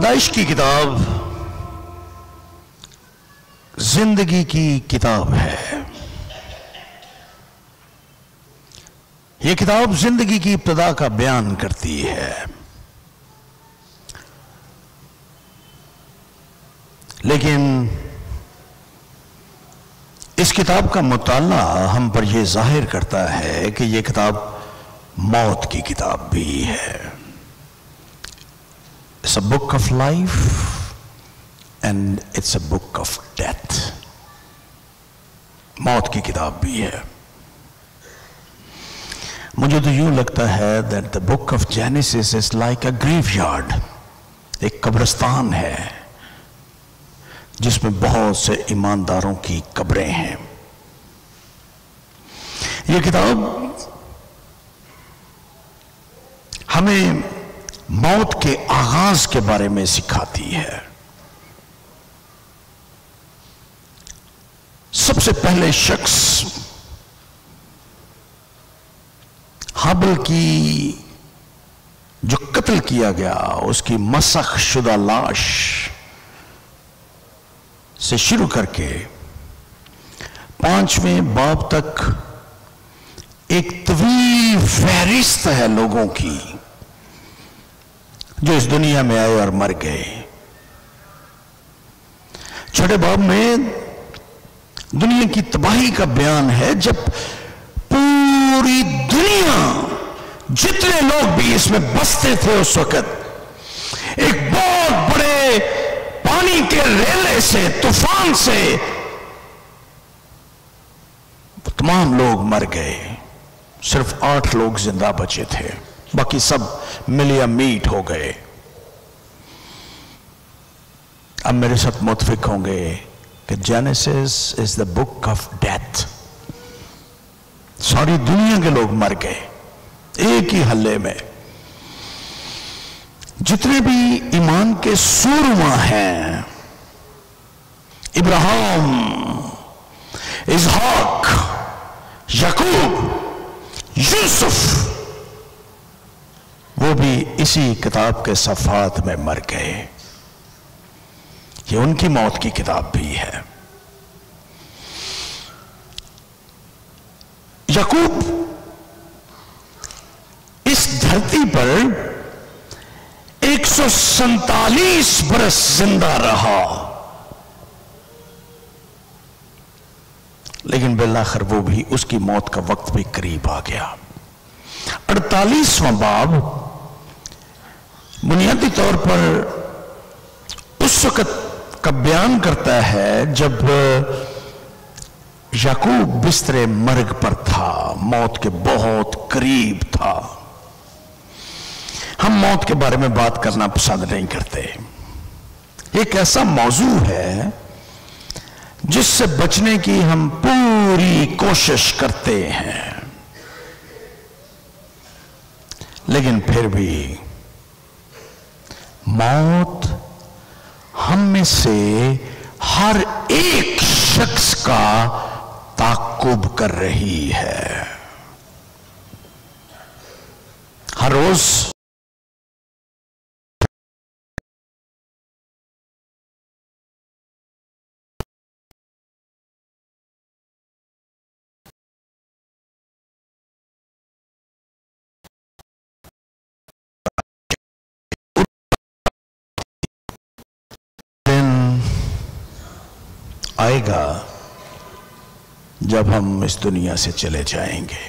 پیدائش کی کتاب زندگی کی کتاب ہے۔ یہ کتاب زندگی کی ابتدا کا بیان کرتی ہے، لیکن اس کتاب کا مطالعہ ہم پر یہ ظاہر کرتا ہے کہ یہ کتاب موت کی کتاب بھی ہے۔ It's a book of life and it's a book of death۔ موت کی کتاب بھی ہے۔ مجھے تو یوں لگتا ہے that the book of Genesis is like a graveyard، ایک قبرستان ہے جس میں بہت سے ایمانداروں کی قبریں ہیں۔ یہ کتاب ہمیں موت کے آغاز کے بارے میں سکھاتی ہے۔ سب سے پہلے شخص حابل کی جو قتل کیا گیا، اس کی مسخ شدہ لاش سے شروع کر کے 5ویں باب تک ایک طویل فہرست ہے لوگوں کی جو اس دنیا میں آئے اور مر گئے۔ چھٹے باب میں دنیا کی تباہی کا بیان ہے، جب پوری دنیا جتنے لوگ بھی اس میں بستے تھے اس وقت ایک بہت بڑے پانی کے ریلے سے، طوفان سے تمام لوگ مر گئے، صرف 8 لوگ زندہ بچے تھے، باقی سب ملیا میٹ ہو گئے۔ اب میرے ساتھ متفق ہوں گے کہ Genesis is the book of death۔ ساری دنیا کے لوگ مر گئے ایک ہی حلے میں۔ جتنے بھی ایمان کے سورما ہیں، ابراہیم، اسحاق، یعقوب، یوسف، وہ بھی اسی کتاب کے صفحات میں مر گئے۔ یہ ان کی موت کی کتاب بھی ہے۔ یعقوب اس دھرتی پر 147 برس زندہ رہا، لیکن بالآخر وہ بھی، اس کی موت کا وقت بھی قریب آ گیا۔ 48واں باب بنیادی طور پر اس وقت کا بیان کرتا ہے جب یعقوب بستر مرگ پر تھا، موت کے بہت قریب تھا۔ ہم موت کے بارے میں بات کرنا پسند نہیں کرتے۔ ایک ایسا موضوع ہے جس سے بچنے کی ہم پوری کوشش کرتے ہیں، لیکن پھر بھی موت ہم میں سے ہر ایک شخص کا تعاقب کر رہی ہے۔ ہر روز آئے گا جب ہم اس دنیا سے چلے جائیں گے،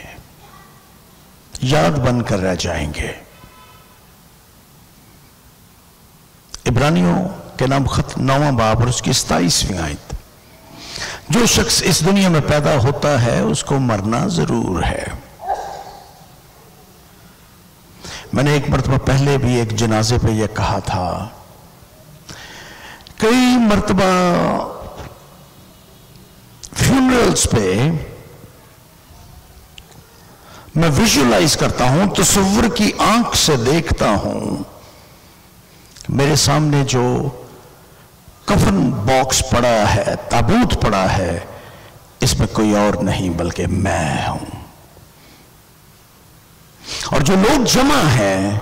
یاد بن کر رہ جائیں گے۔ عبرانیوں کے نام خط 9واں باب اور اس کی 27ویں آیت، جو شخص اس دنیا میں پیدا ہوتا ہے اس کو مرنا ضرور ہے۔ میں نے ایک مرتبہ پہلے بھی ایک جنازے پہ یہ کہا تھا، کئی مرتبہ فیونرلز پہ میں ویژولائز کرتا ہوں، تصور کی آنکھ سے دیکھتا ہوں، میرے سامنے جو کفن باکس پڑا ہے، تابوت پڑا ہے، اس میں کوئی اور نہیں بلکہ میں ہوں۔ اور جو لوگ جمع ہیں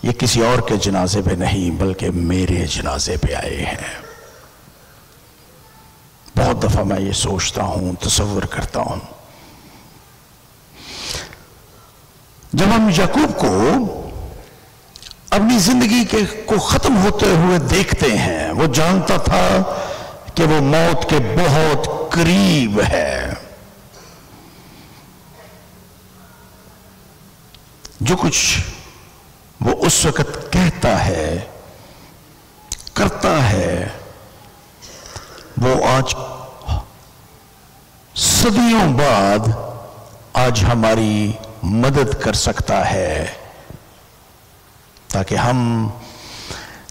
یہ کسی اور کے جنازے پہ نہیں بلکہ میرے جنازے پہ آئے ہیں۔ بہت دفعہ میں یہ سوچتا ہوں، تصور کرتا ہوں، جب ہم یعقوب کو اپنی زندگی کو ختم ہوتے ہوئے دیکھتے ہیں، وہ جانتا تھا کہ وہ موت کے بہت قریب ہے۔ جو کچھ وہ اس وقت کہتا ہے، کرتا ہے، وہ آج صدیوں بعد آج ہماری مدد کر سکتا ہے، تاکہ ہم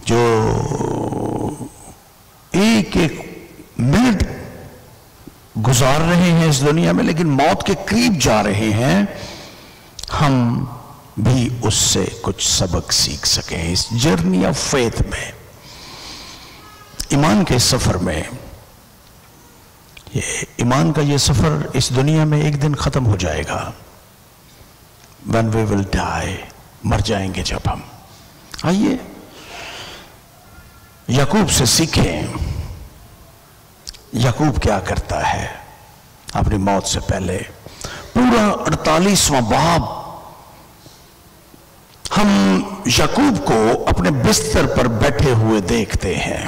جو ایک ایک منٹ گزار رہے ہیں اس دنیا میں لیکن موت کے قریب جا رہے ہیں، ہم بھی اس سے کچھ سبق سیکھ سکیں اس جرنی آف فیتھ میں، ایمان کے سفر میں۔ ایمان کا یہ سفر اس دنیا میں ایک دن ختم ہو جائے گا۔ when we will die، مر جائیں گے جب ہم۔ آئیے یعقوب سے سیکھیں، یعقوب کیا کرتا ہے اپنی موت سے پہلے۔ پورا 48واں باب ہم یعقوب کو اپنے بستر پر بیٹھے ہوئے دیکھتے ہیں،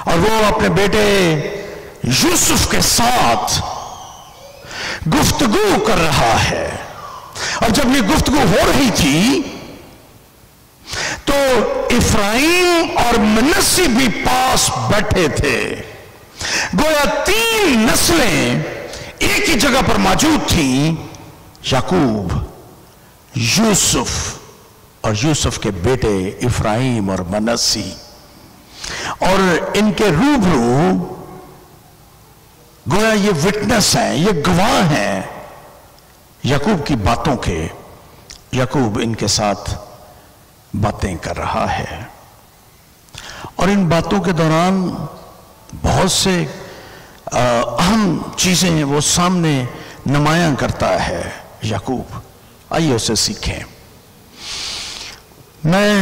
اور وہ اپنے بیٹے یوسف کے ساتھ گفتگو کر رہا ہے۔ اور جب یہ گفتگو ہو رہی تھی تو افرایم اور منسی بھی پاس بیٹھے تھے، گویا 3 نسلیں ایک ہی جگہ پر موجود تھیں، یعقوب، یوسف اور یوسف کے بیٹے افرایم اور منسی، اور ان کے روبرو گویا یہ وٹنس ہیں، یہ گواہ ہیں یعقوب کی باتوں کے۔ یعقوب ان کے ساتھ باتیں کر رہا ہے، اور ان باتوں کے دوران بہت سے اہم چیزیں وہ سامنے نمایاں کرتا ہے یعقوب۔ آئیے اسے سیکھیں۔ میں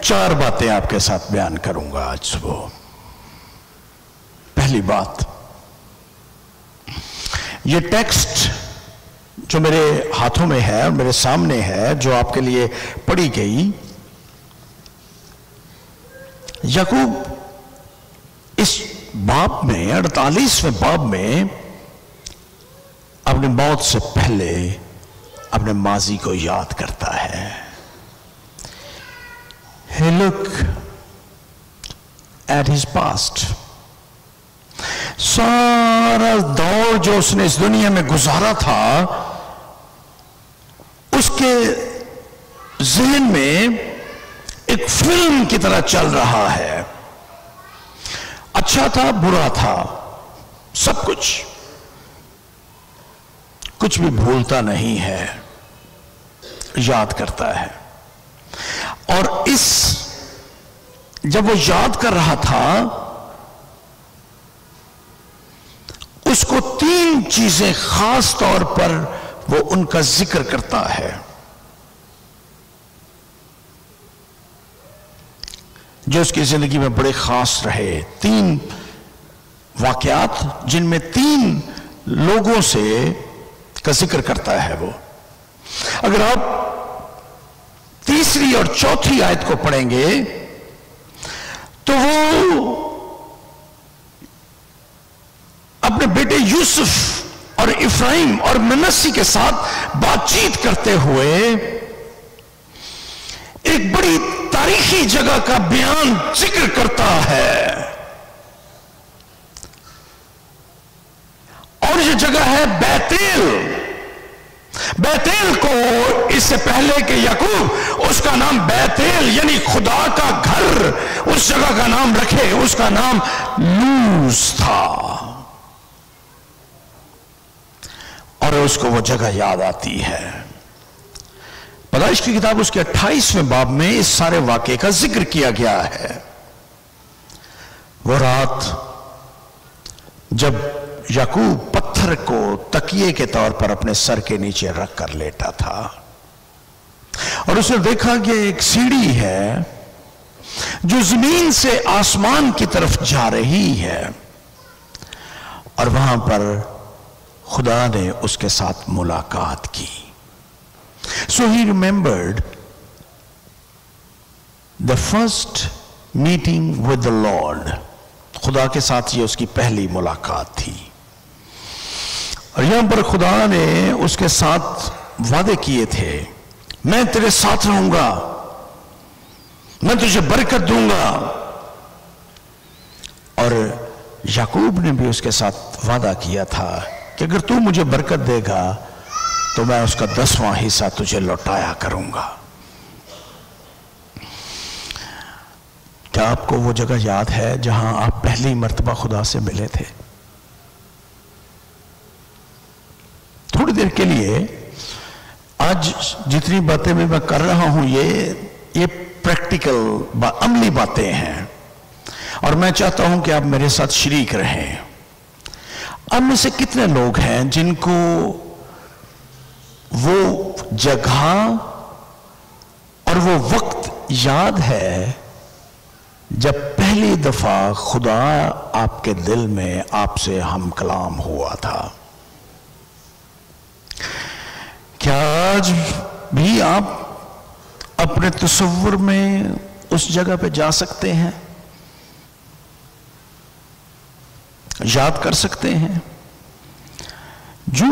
4 باتیں آپ کے ساتھ بیان کروں گا آج صبح۔ پہلی بات، یہ ٹیکسٹ جو میرے ہاتھوں میں ہے اور میرے سامنے ہے، جو آپ کے لیے پڑھی گئی، یعقوب اس باب میں 48ویں باب میں اپنی موت سے پہلے اپنے ماضی کو یاد کرتا ہے۔ He look at his past۔ سارا دور جو اس نے اس دنیا میں گزارا تھا، اس کے ذہن میں ایک فلم کی طرح چل رہا ہے۔ اچھا تھا، برا تھا، سب کچھ بھی بھولتا نہیں ہے، یاد کرتا ہے۔ اور جب وہ یاد کر رہا تھا، اس کو 3 چیزیں خاص طور پر وہ ان کا ذکر کرتا ہے، جو اس کی زندگی میں بڑے خاص رہے۔ 3 واقعات جن میں 3 لوگوں سے کا ذکر کرتا ہے وہ۔ اگر آپ 3 اور 4 آیت کو پڑھیں گے تو وہ اپنے بیٹے یوسف اور افرایم اور منسی کے ساتھ بات چیت کرتے ہوئے ایک بڑی تاریخی جگہ کا بیان ذکر کرتا ہے، اور یہ جگہ ہے بیتیل۔ بیتیل کو اس سے پہلے کہ یعقوب اس کا نام بیتیل یعنی خدا کا گھر اس جگہ کا نام رکھے، اس کا نام لوز تھا، اور اس کو وہ جگہ یاد آتی ہے۔ پیدائش کی کتاب اس کے 28ویں باب میں اس سارے واقعے کا ذکر کیا گیا ہے۔ وہ رات جب یعقوب پتھر کو تکیے کے طور پر اپنے سر کے نیچے رکھ کر لیٹا تھا، اور اس نے دیکھا کہ ایک سیڑھی ہے جو زمین سے آسمان کی طرف جا رہی ہے، اور وہاں پر خدا نے اس کے ساتھ ملاقات کی. So he remembered the first meeting with the Lord. خدا کے ساتھ یہ اس کی پہلی ملاقات تھی. اور یہاں پر خدا نے اس کے ساتھ وعدے کیے تھے، میں تیرے ساتھ رہوں گا، میں تجھے برکت دوں گا. اور یعقوب نے بھی اس کے ساتھ وعدہ کیا تھا کہ اگر تو مجھے برکت دے گا تو میں اس کا 10واں حصہ تجھے لوٹایا کروں گا. کیا آپ کو وہ جگہ یاد ہے جہاں آپ پہلی مرتبہ خدا سے ملے تھے؟ تھوڑی دیر کے لیے آج جتنی باتیں میں کر رہا ہوں یہ پریکٹیکل عملی باتیں ہیں، اور میں چاہتا ہوں کہ آپ میرے ساتھ شریک رہیں. آپ میں سے کتنے لوگ ہیں جن کو وہ جگہ اور وہ وقت یاد ہے جب پہلی دفعہ خدا آپ کے دل میں آپ سے ہم کلام ہوا تھا؟ کیا آج بھی آپ اپنے تصور میں اس جگہ پہ جا سکتے ہیں، یاد کر سکتے ہیں؟ جو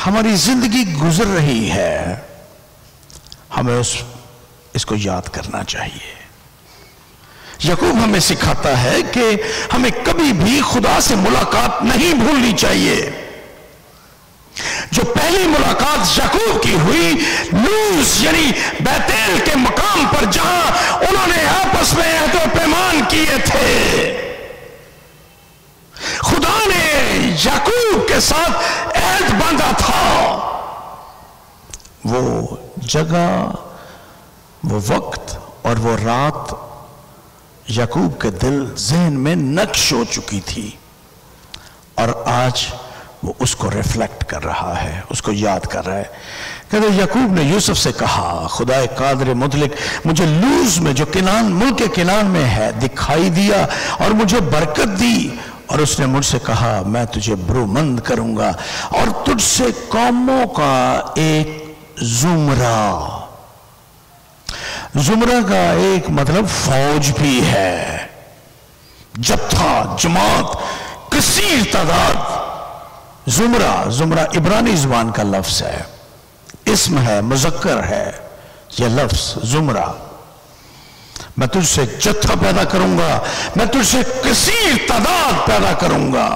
ہماری زندگی گزر رہی ہے ہمیں اس کو یاد کرنا چاہیے. یعقوب ہمیں سکھاتا ہے کہ ہمیں کبھی بھی خدا سے ملاقات نہیں بھولنی چاہیے. جو پہلی ملاقات یعقوب کی ہوئی لوز یعنی بیتیل کے مقام پر جہاں انہوں نے آپس میں عہد و پیمان کیے تھے، خدا نے یعقوب کے ساتھ عہد باندھا تھا. وہ جگہ، وہ وقت اور وہ رات یعقوب کے دل ذہن میں نقش ہو چکی تھی، اور آج وہ اس کو ریفلیکٹ کر رہا ہے، اس کو یاد کر رہا ہے. کہتے یعقوب نے یوسف سے کہا، خدا قادر مطلق مجھے لوز میں جو کنان ملک کنان میں ہے دکھائی دیا اور مجھے برکت دی، اور اس نے مجھ سے کہا میں تجھے برومند کروں گا اور تجھ سے قوموں کا ایک زمرہ کا ایک مطلب فوج بھی ہے، جتھا، جماعت، کثیر تعداد. زمرہ عبرانی زبان کا لفظ ہے، اسم ہے، مذکر ہے یہ لفظ زمرہ. میں تجھ سے جتھا پیدا کروں گا، میں تجھ سے کثیر تعداد پیدا کروں گا،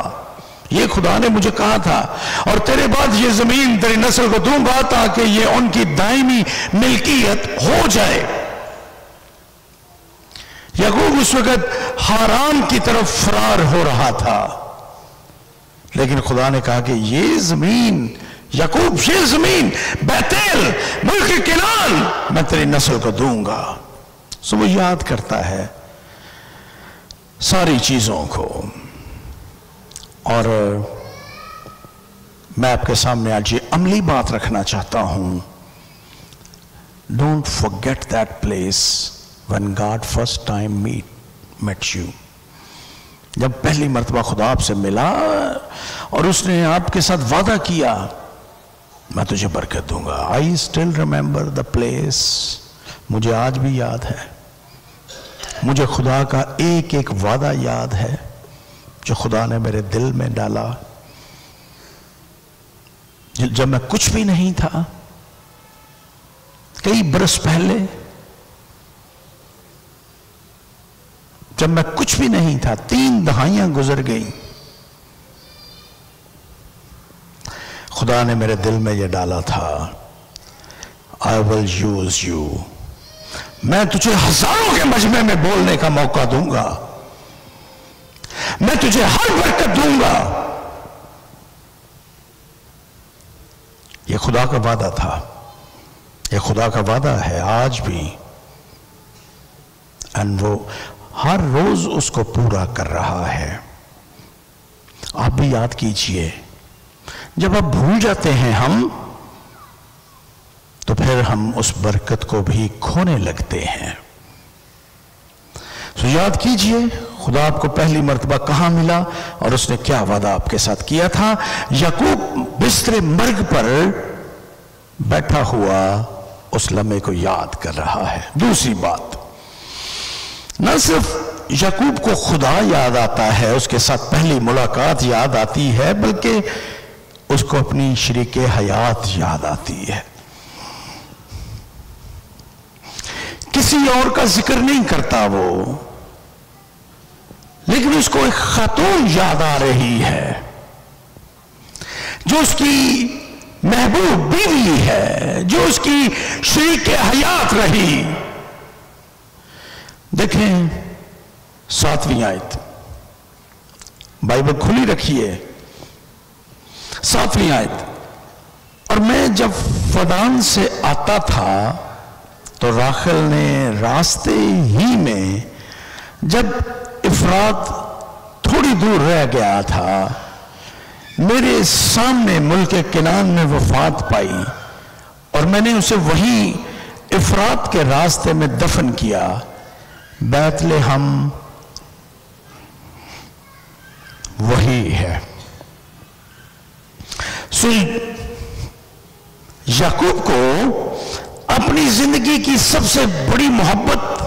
یہ خدا نے مجھے کہا تھا. اور تیرے بعد یہ زمین تیری نسل کو دوں گا تاکہ یہ ان کی دائمی ملکیت ہو جائے. یعقوب اس وقت حران کی طرف فرار ہو رہا تھا، لیکن خدا نے کہا کہ یہ زمین یعقوب، یہ زمین بیتیل ملک کنان میں تیری نسل کو دوں گا. سو وہ یاد کرتا ہے ساری چیزوں کو. اور میں آپ کے سامنے آج یہ عملی بات رکھنا چاہتا ہوں. Don't forget that place when God first time met you. جب پہلی مرتبہ خدا آپ سے ملا اور اس نے آپ کے ساتھ وعدہ کیا میں تجھے برکت دوں گا. I still remember the place. مجھے آج بھی یاد ہے، مجھے خدا کا ایک ایک وعدہ یاد ہے جو خدا نے میرے دل میں ڈالا جب میں کچھ بھی نہیں تھا. کئی برس پہلے جب میں کچھ بھی نہیں تھا، 3 دہائیاں گزر گئیں، خدا نے میرے دل میں یہ ڈالا تھا I will use you. میں تجھے ہزاروں کے مجمع میں بولنے کا موقع دوں گا، میں تجھے ہر برکت دوں گا. یہ خدا کا وعدہ تھا، یہ خدا کا وعدہ ہے آج بھی، اور وہ ہر روز اس کو پورا کر رہا ہے. آپ بھی یاد کیجئے، جب آپ بھول جاتے ہیں ہم تو پھر پھر ہم اس برکت کو بھی کھونے لگتے ہیں۔ تو یاد کیجئے خدا آپ کو پہلی مرتبہ کہاں ملا اور اس نے کیا وعدہ آپ کے ساتھ کیا تھا۔ یعقوب بستر مرگ پر بیٹھا ہوا اس لمحے کو یاد کر رہا ہے۔ دوسری بات، نہ صرف یعقوب کو خدا یاد آتا ہے، اس کے ساتھ پہلی ملاقات یاد آتی ہے، بلکہ اس کو اپنی شریک حیات یاد آتی ہے۔ کسی اور کا ذکر نہیں کرتا وہ، لیکن اس کو ایک خاتون یاد آ رہی ہے جو اس کی محبوب بیوی ہے، جو اس کی شریک حیات رہی۔ دیکھیں 7ویں آیت، بائبل کھلی رکھیے، 7ویں آیت، اور میں جب فدان سے آتا تھا تو راخل نے راستے ہی میں جب افرات تھوڑی دور رہ گیا تھا میرے سامنے ملک کنعان میں وفات پائی، اور میں نے اسے وہیں افرات کے راستے میں دفن کیا۔ بیت لحم وہی ہے۔ سو یعقوب کو اپنی زندگی کی سب سے بڑی محبت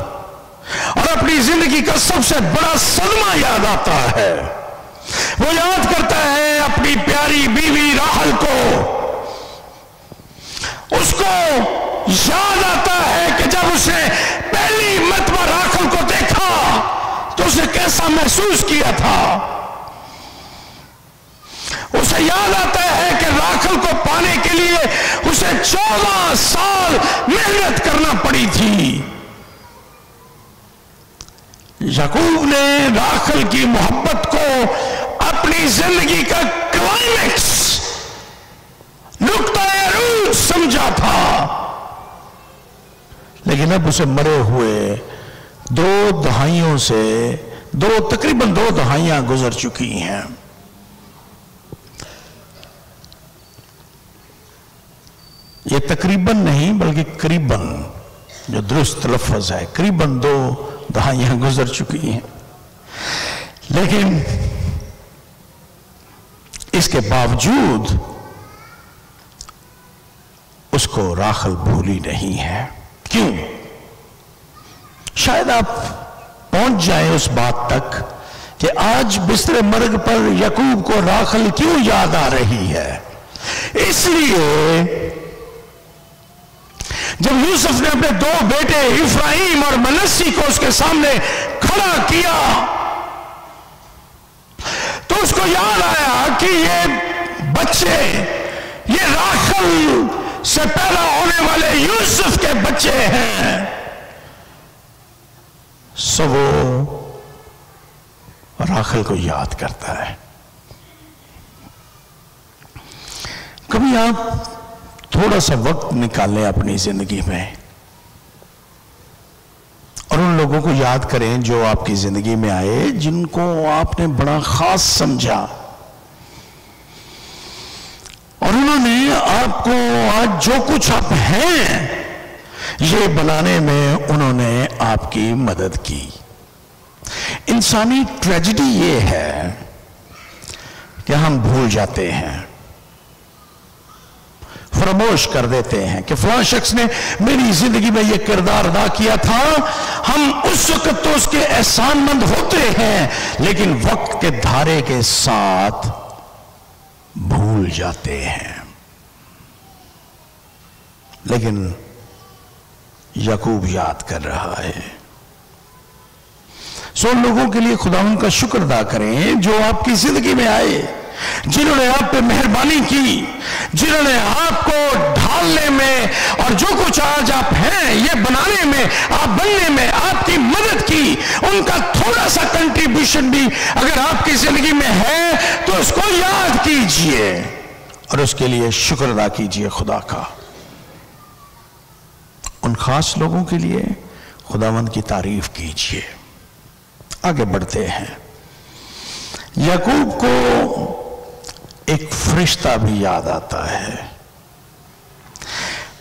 اور اپنی زندگی کا سب سے بڑا صدمہ یاد آتا ہے۔ وہ یاد کرتا ہے اپنی پیاری بیوی راحل کو، اس کو یاد آتا ہے کہ جب اس نے پہلی مرتبہ راحل کو دیکھا تو اسے کیسا محسوس کیا تھا۔ اسے یاد آتا ہے کہ راحل کو پانے کے لیے اسے 14 سال محنت کرنا پڑی تھی۔ یعقوب نے راحل کی محبت کو اپنی زندگی کا کلائمیکس، نقطہ عروج سمجھا تھا، لیکن اب اسے مرے ہوئے 2 دہائیوں سے تقریباً 2 دہائیاں گزر چکی ہیں۔ یہ تقریباً نہیں بلکہ قریباً، جو درست لفظ ہے، قریباً 2 دہائیاں گزر چکی ہیں، لیکن اس کے باوجود اس کو راحل بھولی نہیں ہے۔ کیوں؟ شاید آپ پہنچ جائیں اس بات تک کہ آج بستر مرگ پر یعقوب کو راحل کیوں یاد آ رہی ہے۔ اس لیے جب یوسف نے اپنے 2 بیٹے افراہیم اور منسی کو اس کے سامنے کھڑا کیا تو اس کو یاد آیا کہ یہ بچے، یہ راحل سے پیدا ہونے والے یوسف کے بچے ہیں۔ سو وہ راحل کو یاد کرتا ہے۔ کبھی آپ تھوڑا سا وقت نکالیں اپنی زندگی میں اور ان لوگوں کو یاد کریں جو آپ کی زندگی میں آئے، جن کو آپ نے بڑا خاص سمجھا، اور انہوں نے آپ کو آج جو کچھ آپ ہیں یہ بنانے میں انہوں نے آپ کی مدد کی۔ انسانی ٹریجڈی یہ ہے کہ ہم بھول جاتے ہیں، فراموش کر دیتے ہیں کہ فلاں شخص نے میری زندگی میں یہ کردار ادا کیا تھا۔ ہم اس وقت تو اس کے احسان مند ہوتے ہیں، لیکن وقت کے دھارے کے ساتھ بھول جاتے ہیں۔ لیکن یعقوب یاد کر رہا ہے۔ سو ان لوگوں کے لیے خداوند کا شکر ادا کریں جو آپ کی زندگی میں آئے، جنہوں نے آپ پہ مہربانی کی، جنہوں نے آپ کو ڈھالنے میں اور جو کچھ آج آپ ہیں یہ بنانے میں، آپ بننے میں آپ کی مدد کی۔ ان کا تھوڑا سا کنٹریبیوشن بھی اگر آپ کی زندگی میں ہے تو اس کو یاد کیجئے اور اس کے لیے شکر ادا کیجئے خدا کا۔ ان خاص لوگوں کے لیے خداوند کی تعریف کیجئے۔ آگے بڑھتے ہیں۔ یعقوب کو ایک فرشتہ بھی یاد آتا ہے۔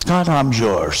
God, I'm yours,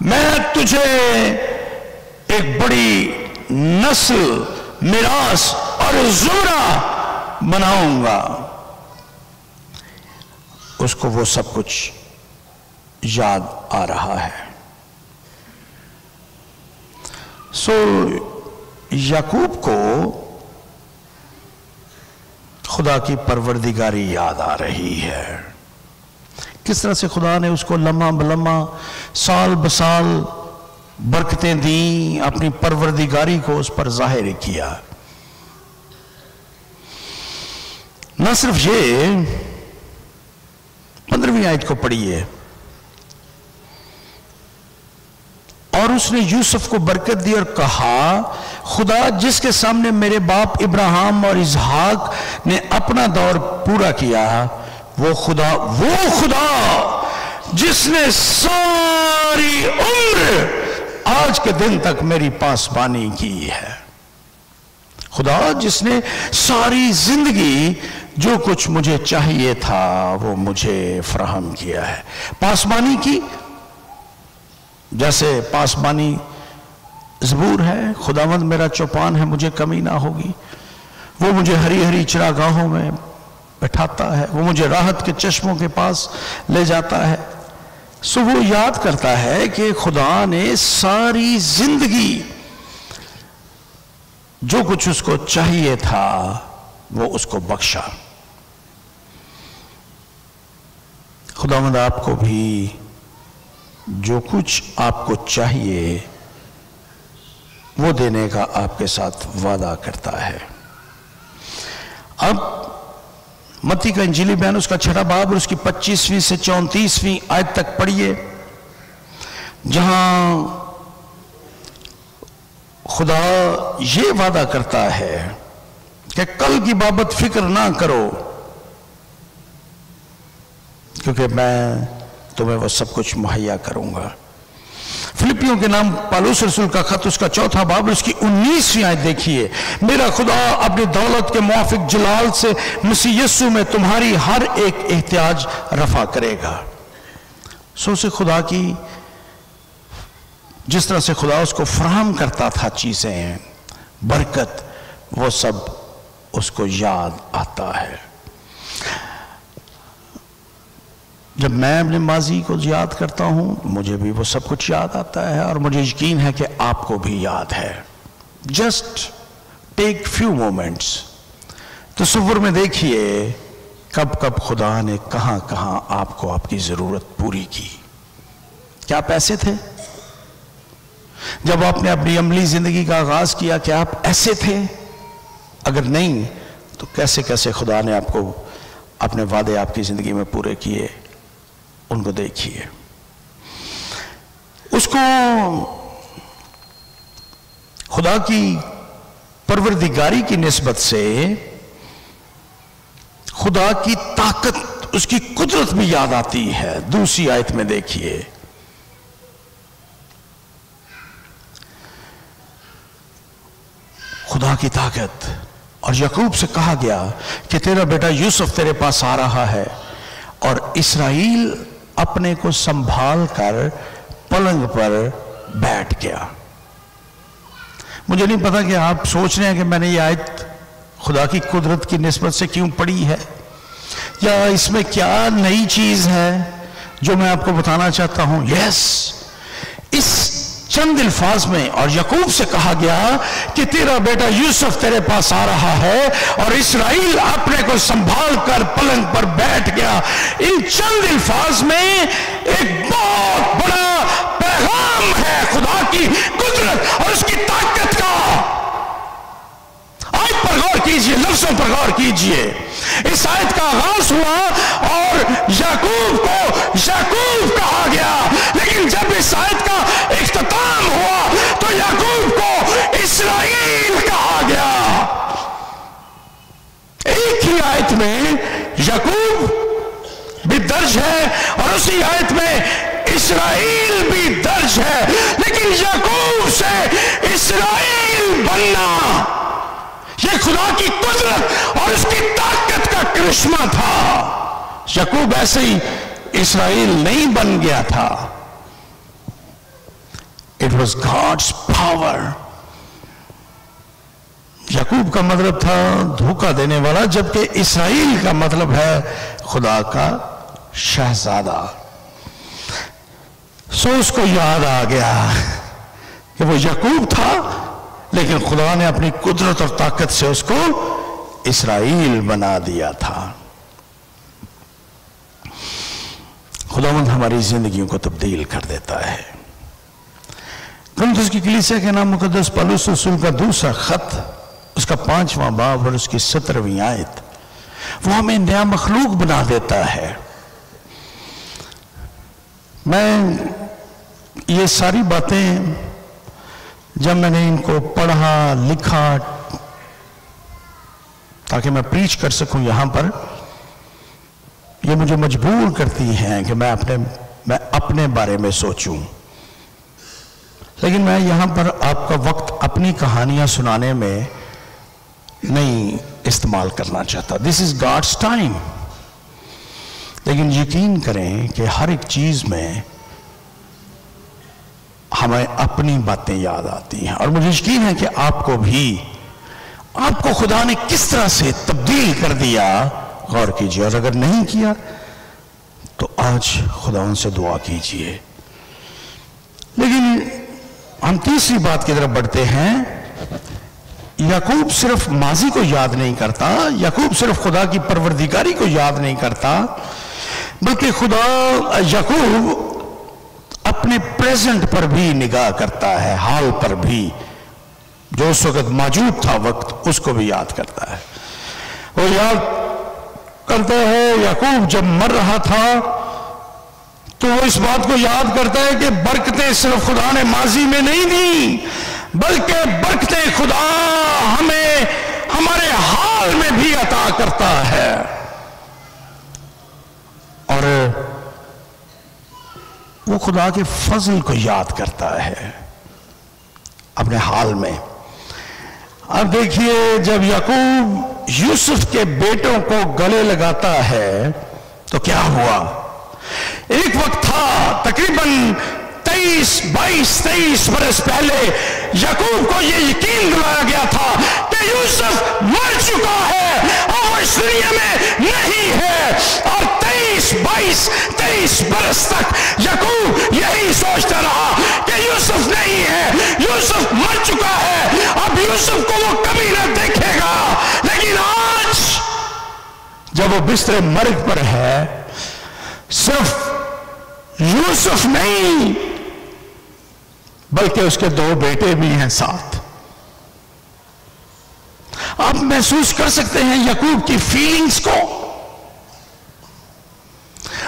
میں تجھے ایک بڑی نسل، میراث اور زمرہ بناؤں گا. اس کو وہ سب کچھ یاد آ رہا ہے. سو یعقوب کو خدا کی پروردگاری یاد آ رہی ہے. کس طرح سے خدا نے اس کو لمحہ بلمحہ، سال بسال برکتیں دیں، اپنی پروردگاری کو اس پر ظاہر کیا. نہ صرف یہ، 15ویں آیت کو پڑھیے. اور اس نے یوسف کو برکت دی اور کہا، خدا جس کے سامنے میرے باپ ابراہیم اور اسحاق نے اپنا دور پورا کیا، وہ خدا جس نے ساری عمر آج کے دن تک میری پاسبانی کی ہے. خدا جس نے ساری زندگی جو کچھ مجھے چاہیے تھا وہ مجھے فراہم کیا ہے. پاسبانی کی، جیسے پاسبانی زبور ہے، خداوند میرا چوپان ہے، مجھے کمی نہ ہوگی. وہ مجھے ہری ہری چراگاہوں میں بٹھاتا ہے، وہ مجھے راحت کے چشموں کے پاس لے جاتا ہے. سو وہ یاد کرتا ہے کہ خدا نے ساری زندگی جو کچھ اس کو چاہیے تھا وہ اس کو بخشا. خداوند آپ کو بھی جو کچھ آپ کو چاہیے وہ دینے کا آپ کے ساتھ وعدہ کرتا ہے. اب متی کا انجیلی بیان، اس کا 6 باب اور اس کی 25ویں سے 34ویں آیت تک پڑھیے، جہاں خدا یہ وعدہ کرتا ہے کہ کل کی بابت فکر نہ کرو، کیونکہ میں تمہیں وہ سب کچھ مہیا کروں گا. فلپیوں کے نام پالوس رسول کا خط، اس کا 4 باب اس کی 19ویں آیت دیکھیے. میرا خدا اپنی دولت کے موافق جلال سے مسیح یسوع میں تمہاری ہر ایک احتیاج رفع کرے گا. سو سے خدا کی، جس طرح سے خدا اس کو فراہم کرتا تھا چیزیں، برکت، وہ سب اس کو یاد آتا ہے. جب میں اپنے ماضی کو یاد کرتا ہوں مجھے بھی وہ سب کچھ یاد آتا ہے، اور مجھے یقین ہے کہ آپ کو بھی یاد ہے. جسٹ ٹیک فیو مومنٹس، تصور میں دیکھیے کب کب خدا نے کہاں کہاں آپ کو آپ کی ضرورت پوری کی. کیا آپ ایسے تھے جب آپ نے اپنی عملی زندگی کا آغاز کیا؟ کیا آپ ایسے تھے؟ اگر نہیں تو کیسے کیسے خدا نے آپ کو اپنے وعدے آپ کی زندگی میں پورے کیے، ان کو دیکھیے. اس کو خدا کی پروردگاری کی نسبت سے خدا کی طاقت، اس کی قدرت بھی یاد آتی ہے. دوسری آیت میں دیکھیے، خدا کی طاقت. اور یعقوب سے کہا گیا کہ تیرا بیٹا یوسف تیرے پاس آ رہا ہے، اور اسرائیل اپنے کو سنبھال کر پلنگ پر بیٹھ گیا. مجھے نہیں پتا کہ آپ سوچ رہے ہیں کہ میں نے یہ آیت خدا کی قدرت کی نسبت سے کیوں پڑھی ہے، یا اس میں کیا نئی چیز ہے جو میں آپ کو بتانا چاہتا ہوں. اس چند الفاظ میں اور یعقوب سے کہا گیا کہ تیرا بیٹا یوسف تیرے پاس آ رہا ہے اور اسرائیل اپنے کو سنبھال کر پلنگ پر بیٹھ گیا. ان چند الفاظ میں ایک بہت بڑا پیغام ہے خدا کی قدرت اور اس کی طاقت کا. آیت پر غور کیجئے، لفظوں پر غور کیجئے. اس آیت کا آغاز ہوا اور یعقوب کو یعقوب کہا گیا، لیکن جب اس آیت کا اختتام ہوا تو یعقوب کو اسرائیل کہا گیا. ایک ہی آیت میں یعقوب بھی درج ہے اور اسی آیت میں اسرائیل بھی درج ہے، لیکن یعقوب سے اسرائیل بننا یہ خدا کی قدرت اور اس کی طاقت کا کرشمہ تھا. یعقوب ایسے ہی اسرائیل نہیں بن گیا تھا. It was God's power. یعقوب کا مطلب تھا دھوکہ دینے والا، جبکہ اسرائیل کا مطلب ہے خدا کا شہزادہ. سو اس کو یاد آ گیا کہ وہ یعقوب تھا، لیکن خدا نے اپنی قدرت اور طاقت سے اس کو اسرائیل بنا دیا تھا. خداوند ہماری زندگیوں کو تبدیل کر دیتا ہے. کرنتھس کی کلیسیا کے نام مقدس پالوس رسول کا دوسرا خط، اس کا 5واں باب اور اس کی 17ویں آیت، وہ ہمیں نیا مخلوق بنا دیتا ہے. میں یہ ساری باتیں جب میں نے ان کو پڑھا لکھا تاکہ میں پریچ کر سکوں یہاں پر، یہ مجھے مجبور کرتی ہیں کہ میں اپنے بارے میں سوچوں. لیکن میں یہاں پر آپ کا وقت اپنی کہانیاں سنانے میں نہیں استعمال کرنا چاہتا. دس از گاڈس ٹائم. لیکن یقین کریں کہ ہر ایک چیز میں ہمیں اپنی باتیں یاد آتی ہیں، اور مجھے یقین ہے کہ آپ کو خدا نے کس طرح سے تبدیل کر دیا. غور کیجئے، اور اگر نہیں کیا تو آج خدا ان سے دعا کیجئے. لیکن ہم تیسری بات کی طرف بڑھتے ہیں. یعقوب صرف ماضی کو یاد نہیں کرتا، یعقوب صرف خدا کی پروردگاری کو یاد نہیں کرتا، بلکہ یعقوب اپنے پریزنٹ پر بھی نگاہ کرتا ہے، حال پر بھی، جو اس وقت موجود تھا وقت، اس کو بھی یاد کرتا ہے. وہ یاد کرتا ہے یعقوب جب مر رہا تھا تو وہ اس بات کو یاد کرتا ہے کہ برکتیں صرف خدا نے ماضی میں نہیں دی، بلکہ برکتیں خدا ہمیں ہمارے حال میں بھی عطا کرتا ہے. اور وہ خدا کے فضل کو یاد کرتا ہے اپنے حال میں. اب دیکھیے، جب یعقوب یوسف کے بیٹوں کو گلے لگاتا ہے تو کیا ہوا؟ ایک وقت تھا تقریباً 23 برس پہلے یعقوب کو یہ یقین دلایا گیا تھا کہ یوسف مر چکا ہے اور وہ اس دنیا میں نہیں ہے. اور 23 برس تک یعقوب یہی سوچتا رہا کہ یوسف نہیں ہے، یوسف مر چکا ہے، اب یوسف کو وہ کبھی نہ دیکھے گا. لیکن آج جب وہ بستر مرگ پر ہے، صرف یوسف نہیں بلکہ اس کے 2 بیٹے بھی ہیں ساتھ. آپ محسوس کر سکتے ہیں یعقوب کی فیلنگز کو.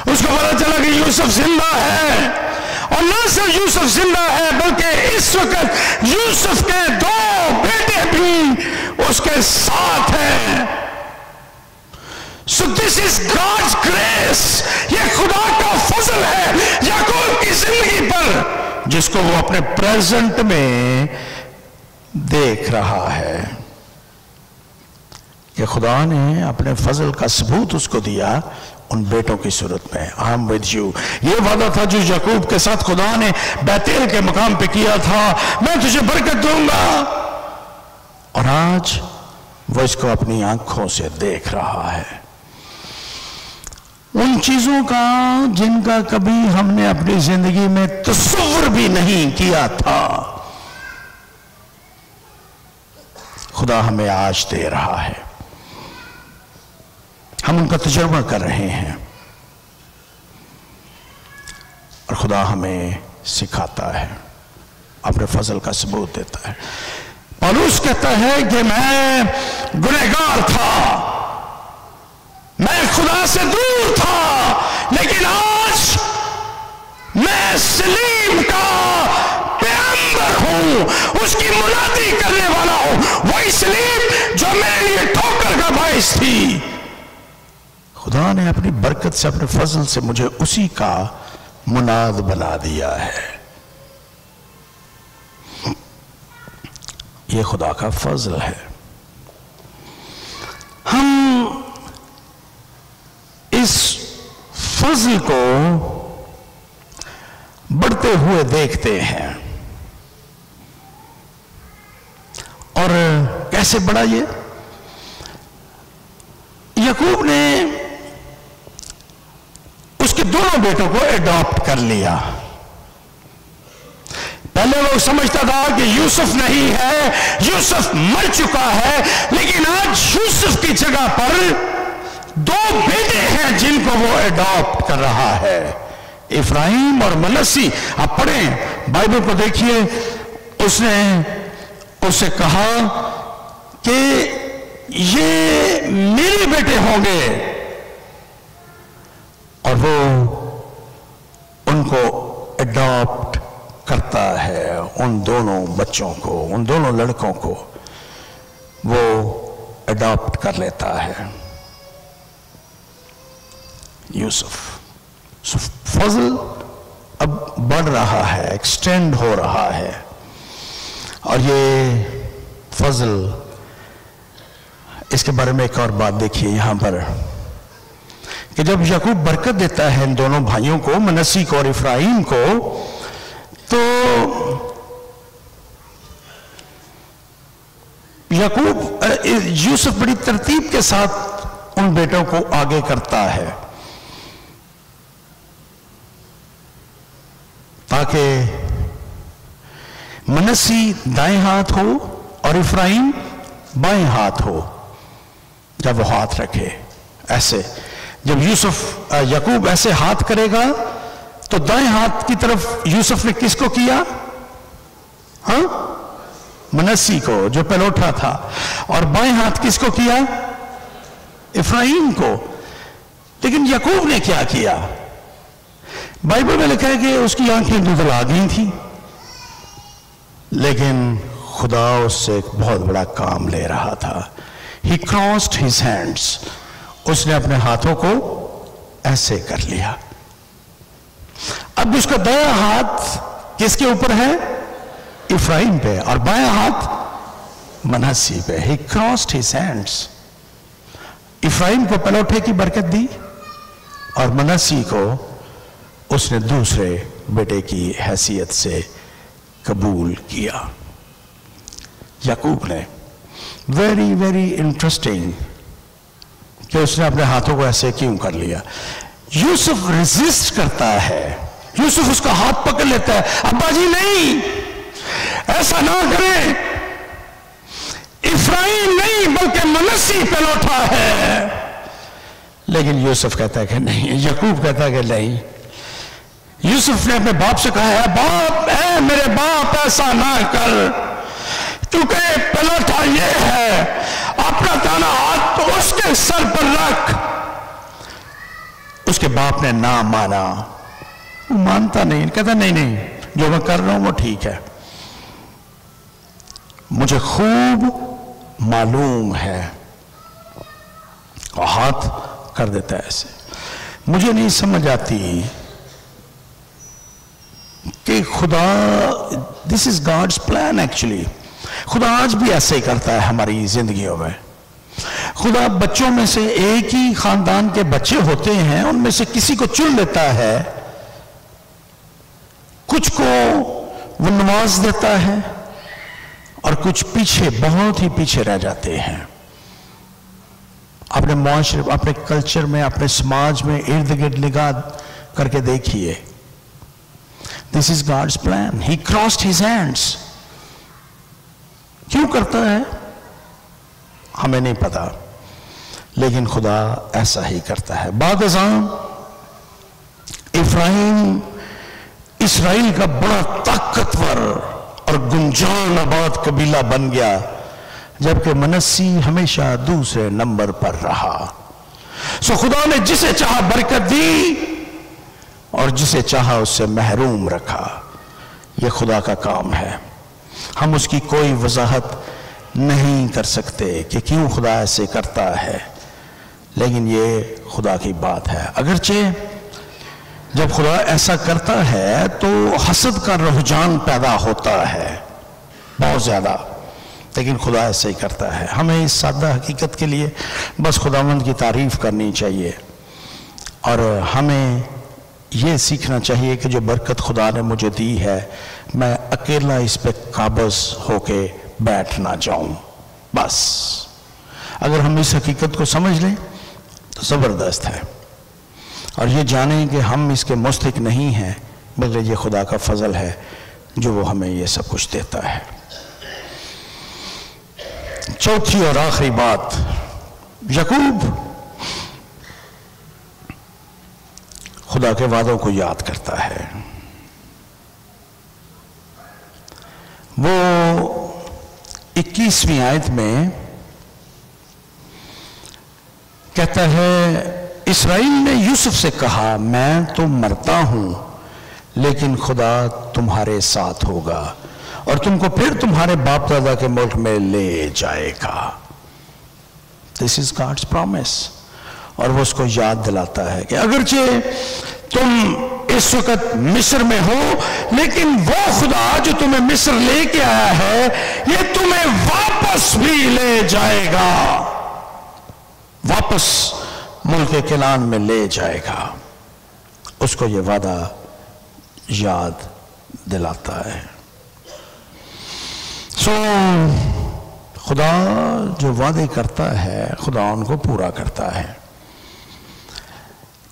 اس کو پتا چلا کہ یوسف زندہ ہے، اور نہ صرف یوسف زندہ ہے بلکہ اس وقت یوسف کے 2 بیٹے بھی اس کے ساتھ ہیں. So this is God's grace. یہ خدا کا فضل ہے یعقوب کی زندگی پر، جس کو وہ اپنے پریزنٹ میں دیکھ رہا ہے. کہ خدا نے اپنے فضل کا ثبوت اس کو دیا ان بیٹوں کی صورت میں. I'm with you. یہ وعدہ تھا جو یعقوب کے ساتھ خدا نے بیتیل کے مقام پہ کیا تھا، میں تجھے برکت دوں گا. اور آج وہ اس کو اپنی آنکھوں سے دیکھ رہا ہے. ان چیزوں کا جن کا کبھی ہم نے اپنی زندگی میں تصور بھی نہیں کیا تھا، خدا ہمیں آج دے رہا ہے. ہم ان کا تجربہ کر رہے ہیں اور خدا ہمیں سکھاتا ہے، اپنے فضل کا ثبوت دیتا ہے. پالوس کہتا ہے کہ میں گنہگار تھا، میں خدا سے دور تھا، لیکن آج میں سلیم کا پیغمبر ہوں، اس کی منادی کرنے والا ہوں. وہی سلیم جو میرے لیے ٹھوکر کا باعث تھی، خدا نے اپنی برکت سے، اپنے فضل سے مجھے اسی کا مناد بنا دیا ہے. یہ خدا کا فضل ہے. ہم اس فضل کو بڑھتے ہوئے دیکھتے ہیں. اور کیسے بڑھا یہ؟ یعقوب نے اس کے دونوں بیٹوں کو اڈاپٹ کر لیا. پہلے وہ سمجھتا تھا کہ یوسف نہیں ہے، یوسف مر چکا ہے، لیکن آج یوسف کی جگہ پر دو بیٹے ہیں جن کو وہ اڈاپٹ کر رہا ہے، افراہیم اور منسی. آپ پڑھیں بائبل کو دیکھیے، اس نے اسے کہا کہ یہ میرے بیٹے ہوں گے، اور وہ ان کو اڈاپٹ کرتا ہے. ان دونوں بچوں کو، ان دونوں لڑکوں کو وہ اڈاپٹ کر لیتا ہے. یوسف فضل اب بڑھ رہا ہے، ایکسٹینڈ ہو رہا ہے. اور یہ فضل، اس کے بارے میں ایک اور بات دیکھیے یہاں پر، کہ جب یعقوب برکت دیتا ہے ان دونوں بھائیوں کو، منسی کو اور افراہیم کو، تو یوسف بڑی ترتیب کے ساتھ ان بیٹوں کو آگے کرتا ہے تاکہ منسی دائیں ہاتھ ہو اور افراہیم بائیں ہاتھ ہو. جب وہ ہاتھ رکھے ایسے، جب یعقوب ایسے ہاتھ کرے گا تو دائیں ہاتھ کی طرف یوسف نے کس کو کیا؟ ہاں، منسی کو جو پلوٹا تھا. اور بائیں ہاتھ کس کو کیا؟ افراہیم کو. لیکن یعقوب نے کیا کیا؟ بائبل میں لکھا ہے کہ اس کی آنکھیں دھندلا گئی تھیں، لیکن خدا اس سے ایک بہت بڑا کام لے رہا تھا. He crossed his hands. اس نے اپنے ہاتھوں کو ایسے کر لیا. اب اس کا دایاں ہاتھ کس کے اوپر ہے؟ افراہیم پہ، اور بایاں ہاتھ منسی پہ. He crossed his hands. افراہیم کو پلوٹے کی برکت دی اور منسی کو اس نے دوسرے بیٹے کی حیثیت سے قبول کیا. یعقوب نے ویری ویری انٹرسٹنگ کہ اس نے اپنے ہاتھوں کو ایسے کیوں کر لیا. یوسف ریزسٹ کرتا ہے، یوسف اس کا ہاتھ پکڑ لیتا ہے، ابا جی نہیں، ایسا نہ کریں، افراہیم نہیں بلکہ منسی پلوٹا ہے. لیکن یوسف کہتا ہے کہ نہیں، یعقوب کہتا ہے کہ نہیں. یوسف نے اپنے باپ سے کہا ہے، باپ، اے میرے باپ، ایسا نہ کر، کیونکہ پلوٹا یہ ہے، اپنا دانا ہاتھ تو اس کے سر پر رکھ. اس کے باپ نے نہ مانا، وہ مانتا نہیں، کہتا نہیں، جو میں کر رہا ہوں وہ ٹھیک ہے، مجھے خوب معلوم ہے. اور ہاتھ کر دیتا ہے ایسے. مجھے نہیں سمجھ آتی کہ خدا، this is God's plan actually. خدا آج بھی ایسے ہی کرتا ہے ہماری زندگیوں میں. خدا بچوں میں سے ایک ہی خاندان کے بچے ہوتے ہیں، ان میں سے کسی کو چن لیتا ہے، کچھ کو وہ نواز دیتا ہے اور کچھ پیچھے، بہت ہی پیچھے رہ جاتے ہیں. اپنے معاشرے، اپنے کلچر میں، اپنے سماج میں ارد گرد نگاہ کر کے دیکھیے. This is God's plan. He crossed his hands. کیوں کرتا ہے ہمیں نہیں پتا، لیکن خدا ایسا ہی کرتا ہے. بعد ازاں افراہیم اسرائیل کا بڑا طاقتور اور گنجان آباد قبیلہ بن گیا، جبکہ منسی ہمیشہ دوسرے نمبر پر رہا. سو خدا نے جسے چاہا برکت دی اور جسے چاہا اس سے محروم رکھا. یہ خدا کا کام ہے. ہم اس کی کوئی وضاحت نہیں کر سکتے کہ کیوں خدا ایسے کرتا ہے، لیکن یہ خدا کی بات ہے. اگرچہ جب خدا ایسا کرتا ہے تو حسد کا رجحان پیدا ہوتا ہے بہت زیادہ، لیکن خدا ایسے ہی کرتا ہے. ہمیں اس سادہ حقیقت کے لیے بس خداوند کی تعریف کرنی چاہیے، اور ہمیں یہ سیکھنا چاہیے کہ جو برکت خدا نے مجھے دی ہے، میں اکیلا اس پہ قابض ہو کے بیٹھ نہ جاؤں. بس اگر ہم اس حقیقت کو سمجھ لیں تو زبردست ہے، اور یہ جانیں کہ ہم اس کے مستحق نہیں ہیں، بلکہ یہ خدا کا فضل ہے جو وہ ہمیں یہ سب کچھ دیتا ہے. چوتھی اور آخری بات، یعقوب خدا کے وعدوں کو یاد کرتا ہے. وہ 21ویں آیت میں کہتا ہے، اسرائیل نے یوسف سے کہا میں تو مرتا ہوں لیکن خدا تمہارے ساتھ ہوگا اور تم کو پھر تمہارے باپ دادا کے ملک میں لے جائے گا. This is God's promise. اور وہ اس کو یاد دلاتا ہے کہ اگرچہ تم اس وقت مصر میں ہو لیکن وہ خدا جو تمہیں مصر لے کے آیا ہے یہ تمہیں واپس بھی لے جائے گا، واپس ملک کنعان میں لے جائے گا. اس کو یہ وعدہ یاد دلاتا ہے. خدا جو وعدے کرتا ہے خدا ان کو پورا کرتا ہے.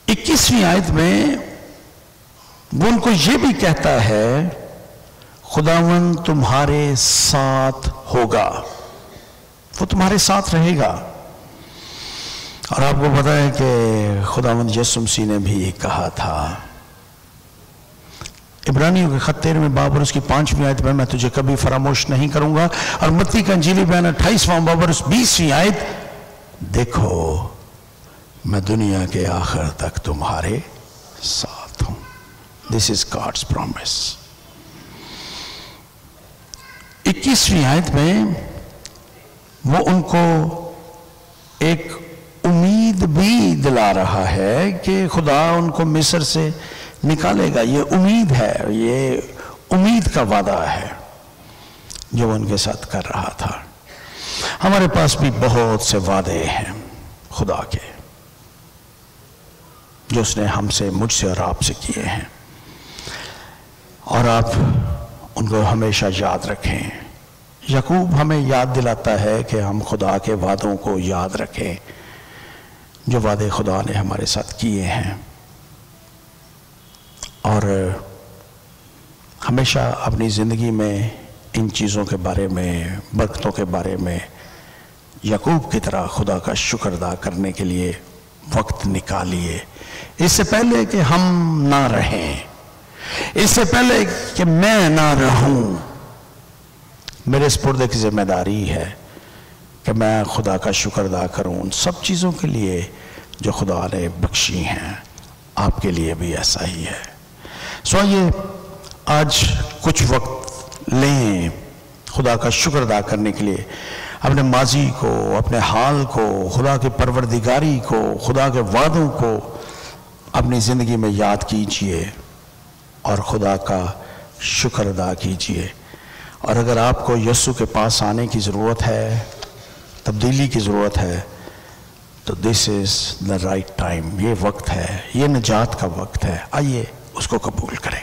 21ویں آیت میں وہ ان کو یہ بھی کہتا ہے خداوند تمہارے ساتھ ہوگا، وہ تمہارے ساتھ رہے گا. اور آپ کو پتا ہے کہ خداوند یسوع مسیح نے بھی کہا تھا عبرانیوں کے خط 13 باب اور اس کی 5ویں آیت میں تجھے کبھی فراموش نہیں کروں گا. اور متی کا انجیلی بیان 28واں باب اور اس 20ویں آیت، دیکھو میں دنیا کے آخر تک تمہارے ساتھ ہوں. This is God's promise. 21ویں آیت میں وہ ان کو ایک امید بھی دلا رہا ہے کہ خدا ان کو مصر سے نکالے گا. یہ امید ہے، یہ امید کا وعدہ ہے جو ان کے ساتھ کر رہا تھا. ہمارے پاس بھی بہت سے وعدے ہیں خدا کے جو اس نے ہم سے، مجھ سے اور آپ سے کیے ہیں، اور آپ ان کو ہمیشہ یاد رکھیں. یعقوب ہمیں یاد دلاتا ہے کہ ہم خدا کے وعدوں کو یاد رکھیں جو وعدے خدا نے ہمارے ساتھ کیے ہیں، اور ہمیشہ اپنی زندگی میں ان چیزوں کے بارے میں، برکتوں کے بارے میں یعقوب کی طرح خدا کا شکر ادا کرنے کے لیے وقت نکالیے. اس سے پہلے کہ ہم نہ رہیں، اس سے پہلے کہ میں نہ رہوں، میرے سپرد کی ذمہ داری ہے کہ میں خدا کا شکر ادا کروں ان سب چیزوں کے لیے جو خدا نے بخشی ہیں. آپ کے لیے بھی ایسا ہی ہے. آئیے آج کچھ وقت لیں خدا کا شکر ادا کرنے کے لیے، اپنے ماضی کو، اپنے حال کو، خدا کی پروردگاری کو، خدا کے وعدوں کو اپنی زندگی میں یاد کیجئے اور خدا کا شکر ادا کیجئے. اور اگر آپ کو یسوع کے پاس آنے کی ضرورت ہے، تبدیلی کی ضرورت ہے، تو this is the right time. یہ وقت ہے، یہ نجات کا وقت ہے. آئیے اس کو قبول کریں.